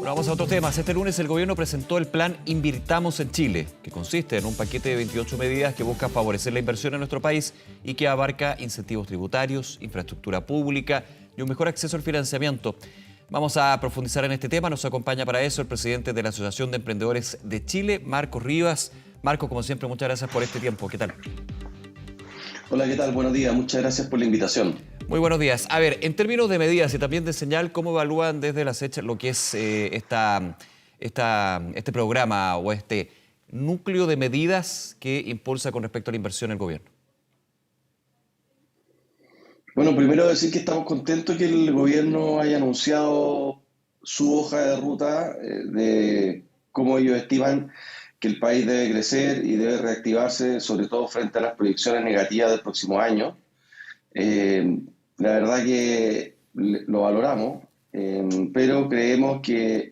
Bueno, vamos a otros temas. Este lunes el gobierno presentó el plan Invirtamos en Chile, que consiste en un paquete de 28 medidas que busca favorecer la inversión en nuestro país y que abarca incentivos tributarios, infraestructura pública y un mejor acceso al financiamiento. Vamos a profundizar en este tema. Nos acompaña para eso el presidente de la Asociación de Emprendedores de Chile, Marcos Rivas. Marcos, como siempre, muchas gracias por este tiempo. ¿Qué tal? Hola, ¿qué tal? Buenos días. Muchas gracias por la invitación. Muy buenos días. A ver, en términos de medidas y también de señal, ¿cómo evalúan desde la SECH lo que es este programa o este núcleo de medidas que impulsa con respecto a la inversión el gobierno? Bueno, primero decir que estamos contentos que el gobierno haya anunciado su hoja de ruta de cómo ellos estiman que el país debe crecer y debe reactivarse, sobre todo frente a las proyecciones negativas del próximo año. La verdad que lo valoramos, pero creemos que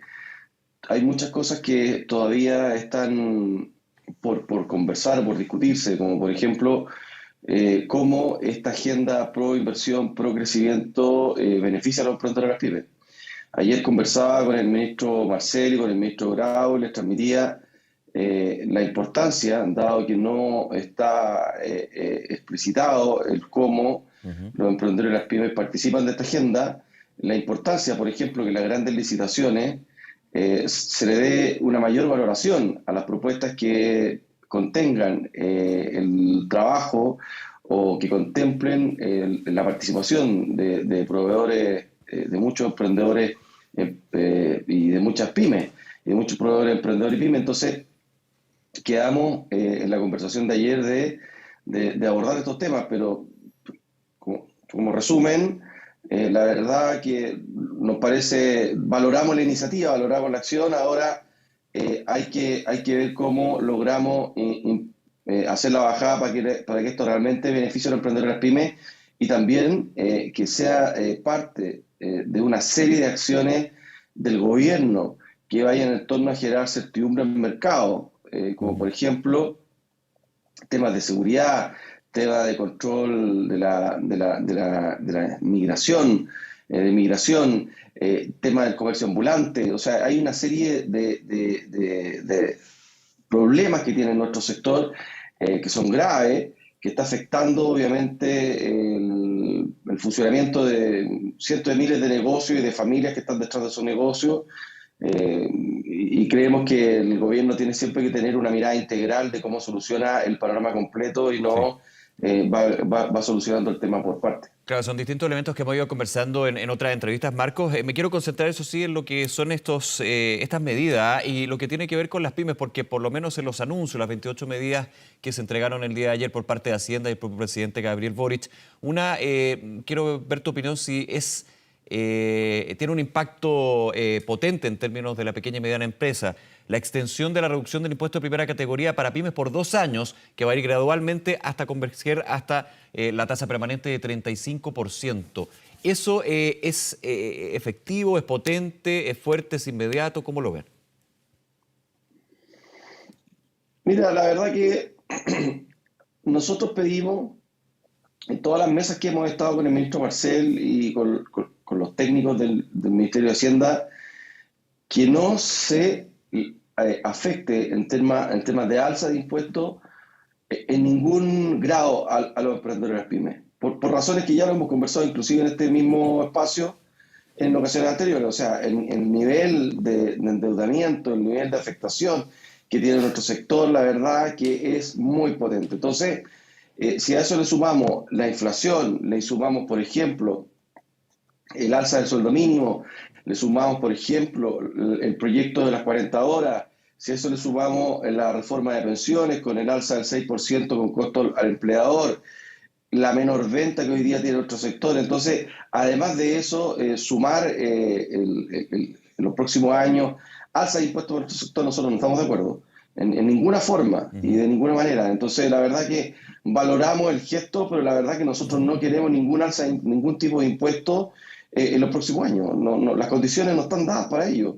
hay muchas cosas que todavía están por conversar, por discutirse, como por ejemplo cómo esta agenda pro inversión, pro crecimiento beneficia a los emprendedores de las pymes. Ayer conversaba con el ministro Marcel y con el ministro Grau, les transmitía la importancia, dado que no está explicitado el cómo los emprendedores de las pymes participan de esta agenda, la importancia, por ejemplo, que las grandes licitaciones se le dé una mayor valoración a las propuestas que contengan el trabajo o que contemplen la participación de proveedores, de muchos emprendedores y de muchas pymes, y de muchos proveedores emprendedores y pymes. Entonces, quedamos en la conversación de ayer de abordar estos temas, pero como resumen, la verdad que nos parece, valoramos la iniciativa, valoramos la acción, ahora hay que ver cómo logramos hacer la bajada para que esto realmente beneficie a los emprendedores pymes y también que sea parte de una serie de acciones del gobierno que vayan en torno a generar certidumbre en el mercado, como por ejemplo temas de seguridad, temas de control de la migración, tema del comercio ambulante. O sea, hay una serie de problemas que tiene nuestro sector que son graves, que está afectando obviamente el funcionamiento de cientos de miles de negocios y de familias que están detrás de esos negocios. Y creemos que el gobierno tiene siempre que tener una mirada integral de cómo soluciona el panorama completo y no va solucionando el tema por parte. Claro, son distintos elementos que hemos ido conversando en otras entrevistas, Marcos. Me quiero concentrar, eso sí, en lo que son estas medidas y lo que tiene que ver con las pymes, porque por lo menos en los anuncios, las 28 medidas que se entregaron el día de ayer por parte de Hacienda y el propio presidente Gabriel Boric, quiero ver tu opinión si tiene un impacto potente en términos de la pequeña y mediana empresa. La extensión de la reducción del impuesto de primera categoría para pymes por 2 años, que va a ir gradualmente hasta converger hasta la tasa permanente de 35%. ¿Eso es efectivo, es potente, es fuerte, es inmediato? ¿Cómo lo ven? Mira, la verdad que nosotros pedimos en todas las mesas que hemos estado con el ministro Marcel y con los técnicos del Ministerio de Hacienda, que no se afecte en temas de alza de impuestos en ningún grado a los emprendedores pymes, por razones que ya lo hemos conversado inclusive en este mismo espacio en ocasiones anteriores. O sea, el nivel de endeudamiento, el nivel de afectación que tiene nuestro sector, la verdad que es muy potente. Entonces, si a eso le sumamos la inflación, le sumamos, por ejemplo, el alza del sueldo mínimo, le sumamos, por ejemplo, el proyecto de las 40 horas, si a eso le sumamos la reforma de pensiones con el alza del 6% con costo al empleador, la menor venta que hoy día tiene nuestro sector. Entonces, además de eso, sumar en los próximos años alza de impuestos por nuestro sector, nosotros no estamos de acuerdo en ninguna forma y de ninguna manera. Entonces, la verdad que valoramos el gesto, pero la verdad que nosotros no queremos ningún alza, ningún tipo de impuesto en los próximos años. No, las condiciones no están dadas para ello.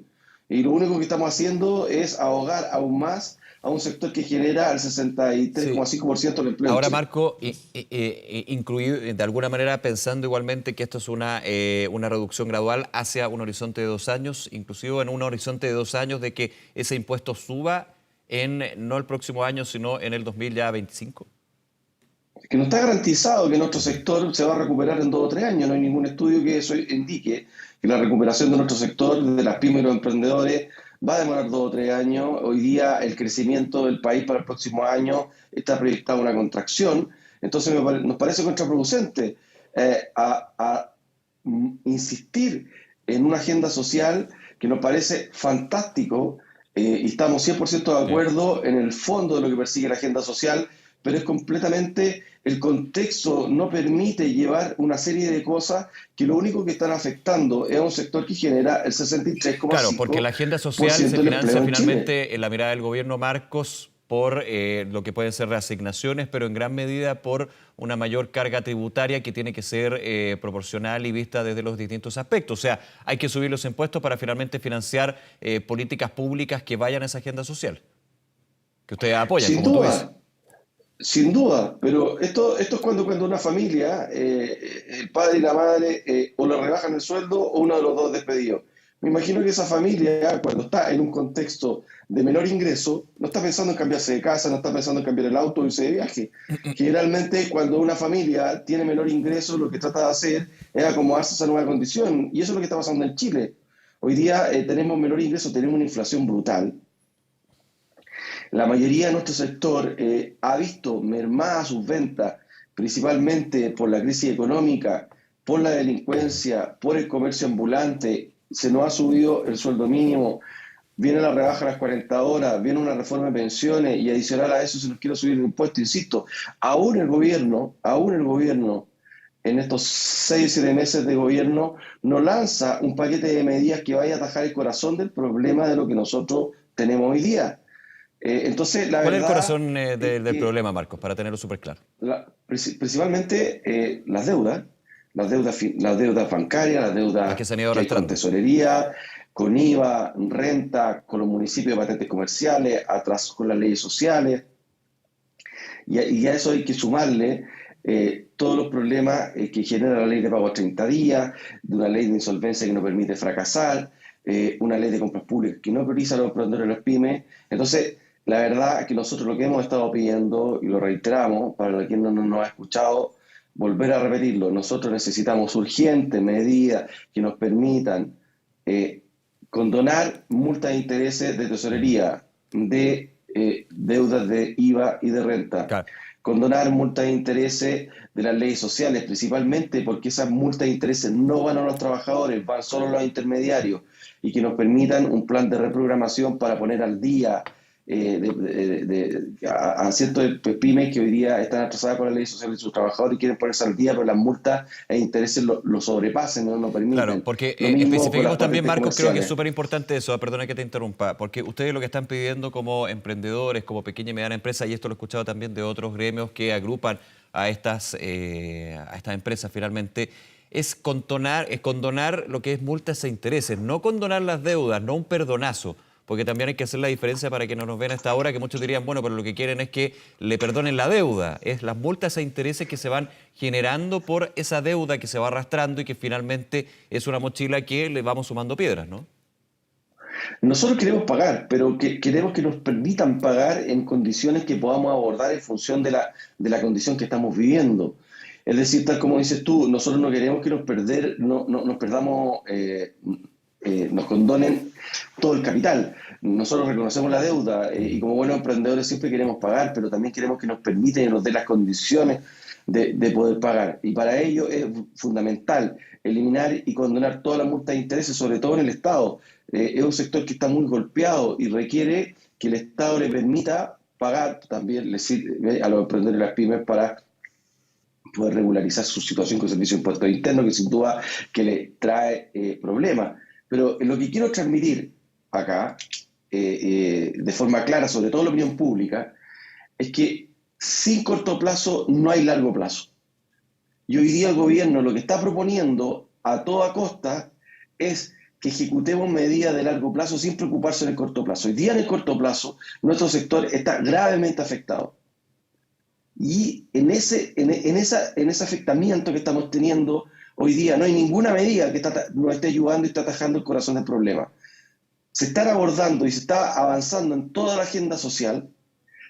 Y lo único que estamos haciendo es ahogar aún más a un sector que genera el Sí. 63,5% del empleo en Ahora, Chile. Marco, incluir de alguna manera pensando igualmente que esto es una reducción gradual hacia un horizonte de 2 años, inclusive en un horizonte de 2 años de que ese impuesto suba en no el próximo año, sino en el 2025. Que no está garantizado que nuestro sector se va a recuperar en 2 o 3 años. No hay ningún estudio que eso indique que la recuperación de nuestro sector, de las pymes y los emprendedores, va a demorar 2 o 3 años. Hoy día el crecimiento del país para el próximo año está proyectado una contracción. Entonces nos parece contraproducente insistir en una agenda social que nos parece fantástico, y estamos 100% de Sí. acuerdo en el fondo de lo que persigue la agenda social, pero es completamente, el contexto no permite llevar una serie de cosas que lo único que están afectando es a un sector que genera el Claro, porque la agenda social 63,5% se del financia empleo en Chile. finalmente en la mirada del gobierno, Marcos, por lo que pueden ser reasignaciones, pero en gran medida por una mayor carga tributaria que tiene que ser proporcional y vista desde los distintos aspectos. O sea, hay que subir los impuestos para finalmente financiar políticas públicas que vayan a esa agenda social, que ustedes apoyan, Sin como tú dices. duda, sin duda, pero esto es cuando una familia, el padre y la madre, o le rebajan el sueldo o uno de los dos despedido. Me imagino que esa familia, cuando está en un contexto de menor ingreso, no está pensando en cambiarse de casa, no está pensando en cambiar el auto o irse de viaje. Generalmente, cuando una familia tiene menor ingreso, lo que trata de hacer es acomodarse a esa nueva condición. Y eso es lo que está pasando en Chile. Hoy día tenemos menor ingreso, tenemos una inflación brutal. La mayoría de nuestro sector ha visto mermadas sus ventas, principalmente por la crisis económica, por la delincuencia, por el comercio ambulante. Se nos ha subido el sueldo mínimo, viene la rebaja a las 40 horas, viene una reforma de pensiones y adicional a eso se nos quiere subir el impuesto. Insisto, aún el gobierno, en estos 6 o 7 meses de gobierno, no lanza un paquete de medidas que vaya a atajar el corazón del problema de lo que nosotros tenemos hoy día. Entonces, la ¿Cuál es el verdad corazón es del que problema, Marcos, para tenerlo súper claro? principalmente las deudas bancarias, las Las deudas que se han ido que hay con arrastrando. tesorería, con IVA, renta, con los municipios de patentes comerciales, atrasos con las leyes sociales, y a eso hay que sumarle todos los problemas que genera la ley de pago a 30 días, de una ley de insolvencia que no permite fracasar, una ley de compras públicas que no prioriza a los emprendedores y las pymes. Entonces, la verdad es que nosotros lo que hemos estado pidiendo, y lo reiteramos, para quien no nos ha escuchado, volver a repetirlo, nosotros necesitamos urgentes medidas que nos permitan eh, condonar multas de intereses de tesorería, de deudas de IVA y de renta, Claro. condonar multas de intereses de las leyes sociales, principalmente porque esas multas de intereses no van a los trabajadores, van solo a los intermediarios, y que nos permitan un plan de reprogramación para poner al día a cientos de pymes que hoy día están atrasadas con las leyes sociales de sus trabajadores y quieren ponerse al día, pero las multas e intereses lo sobrepasen, no lo Claro, permiten. porque Lo mismo con las especifiquemos también, patentes Marcos, creo que es comerciales. súper importante eso, perdona que te interrumpa, porque ustedes lo que están pidiendo como emprendedores, como pequeña y mediana empresa, y esto lo he escuchado también de otros gremios que agrupan a estas empresas finalmente, es condonar lo que es multas e intereses, no condonar las deudas, no un perdonazo. Porque también hay que hacer la diferencia para que no nos vean a esta hora, que muchos dirían, bueno, pero lo que quieren es que le perdonen la deuda. Es las multas e intereses que se van generando por esa deuda que se va arrastrando y que finalmente es una mochila que le vamos sumando piedras, ¿no? Nosotros queremos pagar, pero queremos que nos permitan pagar en condiciones que podamos abordar en función de la condición que estamos viviendo. Es decir, tal como dices tú, nosotros no queremos que nos perdamos, nos condonen todo el capital. Nosotros reconocemos la deuda, y como buenos emprendedores siempre queremos pagar, pero también queremos que nos permiten y nos den las condiciones de poder pagar. Y para ello es fundamental eliminar y condonar todas las multas de intereses, sobre todo en el Estado. Es un sector que está muy golpeado y requiere que el Estado le permita pagar, también le sirve a los emprendedores y las pymes para poder regularizar su situación con el Servicio de Impuestos Internos, que sin duda que le trae problemas. Pero lo que quiero transmitir acá, de forma clara, sobre todo a la opinión pública, es que sin corto plazo no hay largo plazo. Y hoy día el gobierno lo que está proponiendo a toda costa es que ejecutemos medidas de largo plazo sin preocuparse en el corto plazo. Hoy día en el corto plazo nuestro sector está gravemente afectado. Y en ese afectamiento que estamos teniendo hoy día no hay ninguna medida que nos esté ayudando y está atajando el corazón del problema. Se está abordando y se está avanzando en toda la agenda social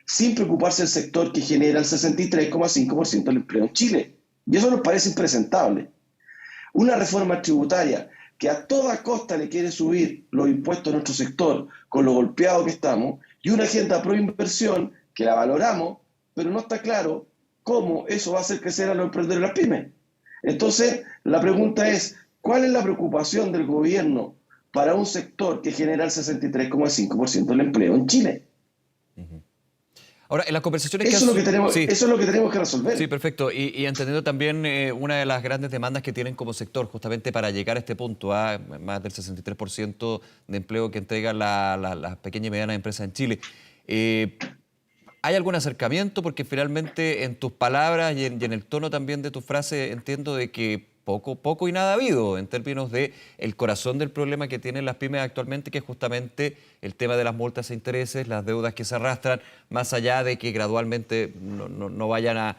sin preocuparse del sector que genera el 63,5% del empleo en Chile. Y eso nos parece impresentable. Una reforma tributaria que a toda costa le quiere subir los impuestos a nuestro sector con lo golpeado que estamos, y una agenda pro inversión que la valoramos, pero no está claro cómo eso va a hacer crecer a los emprendedores y las pymes. Entonces, la pregunta es, ¿cuál es la preocupación del gobierno para un sector que genera el 63,5% del empleo en Chile? Ahora, en las conversaciones eso, eso es lo que tenemos que resolver. Sí, perfecto. Y entendiendo también una de las grandes demandas que tienen como sector, justamente para llegar a este punto, a más del 63% de empleo que entregan las pequeñas y medianas empresas en Chile. ¿Hay algún acercamiento? Porque finalmente en tus palabras y en el tono también de tu frase entiendo de que poco y nada ha habido en términos de el corazón del problema que tienen las pymes actualmente, que es justamente el tema de las multas e intereses, las deudas que se arrastran, más allá de que gradualmente no vayan a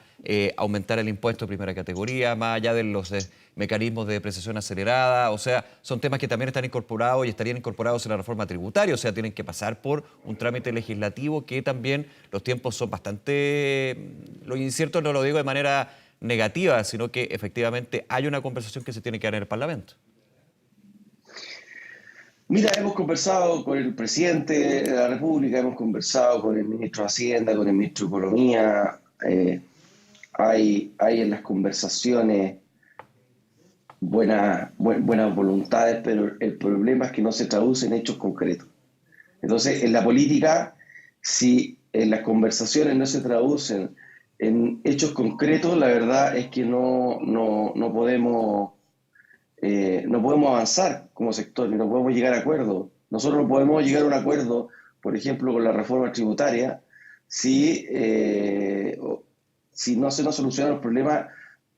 aumentar el impuesto de primera categoría, más allá de los mecanismos de depreciación acelerada. O sea, son temas que también están incorporados y estarían incorporados en la reforma tributaria. O sea, tienen que pasar por un trámite legislativo que también los tiempos son bastante... Lo incierto no lo digo de manera negativa, sino que efectivamente hay una conversación que se tiene que dar en el Parlamento. Mira, hemos conversado con el presidente de la República, hemos conversado con el ministro de Hacienda, con el ministro de Economía. Hay en las conversaciones buenas voluntades, pero el problema es que no se traduce en hechos concretos. Entonces, en la política, si en las conversaciones no se traducen en hechos concretos, la verdad es que no podemos avanzar como sector y no podemos llegar a acuerdos. Nosotros no podemos llegar a un acuerdo, por ejemplo, con la reforma tributaria, si no se nos solucionan los problemas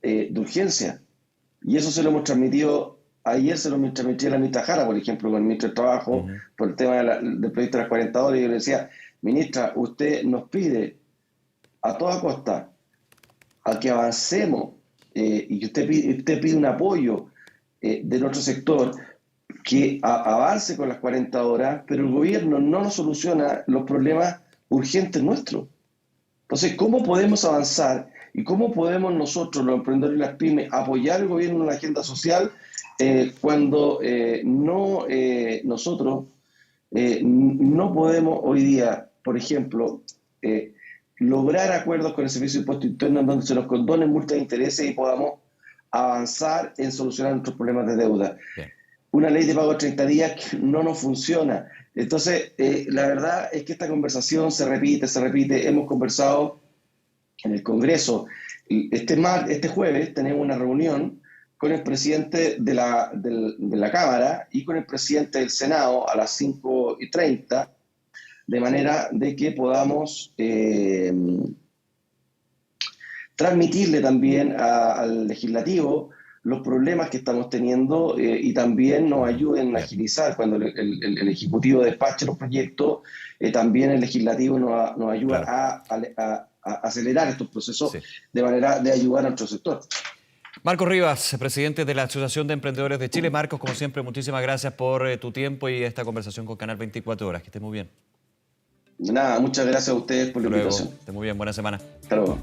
de urgencia. Y eso se lo hemos transmitido, ayer se lo transmití a la ministra Jara, por ejemplo, con el ministro del Trabajo, por el tema del proyecto de las 40 horas, y yo le decía, ministra, usted nos pide a toda costa a que avancemos y que usted pide un apoyo de nuestro sector que avance con las 40 horas, pero el gobierno no nos soluciona los problemas urgentes nuestros. Entonces, ¿cómo podemos avanzar y cómo podemos nosotros, los emprendedores y las pymes, apoyar al gobierno en la agenda social cuando nosotros no podemos hoy día, por ejemplo, lograr acuerdos con el Servicio de Impuesto Interno en donde se nos condonen multas de intereses y podamos avanzar en solucionar nuestros problemas de deuda? Bien. Una ley de pago de 30 días que no nos funciona. Entonces, la verdad es que esta conversación se repite. Hemos conversado en el Congreso. Este jueves tenemos una reunión con el presidente de la Cámara y con el presidente del Senado a las 5:30, de manera de que podamos transmitirle también al legislativo los problemas que estamos teniendo y también nos ayuden a agilizar cuando el Ejecutivo despache los proyectos, también el legislativo nos ayuda a acelerar estos procesos, sí, de manera de ayudar a nuestro sector. Marcos Rivas, presidente de la Asociación de Emprendedores de Chile. Marcos, como siempre, muchísimas gracias por tu tiempo y esta conversación con Canal 24 Horas. Que esté muy bien. Nada, muchas gracias a ustedes por la invitación. Esté muy bien, buena semana. Hasta luego.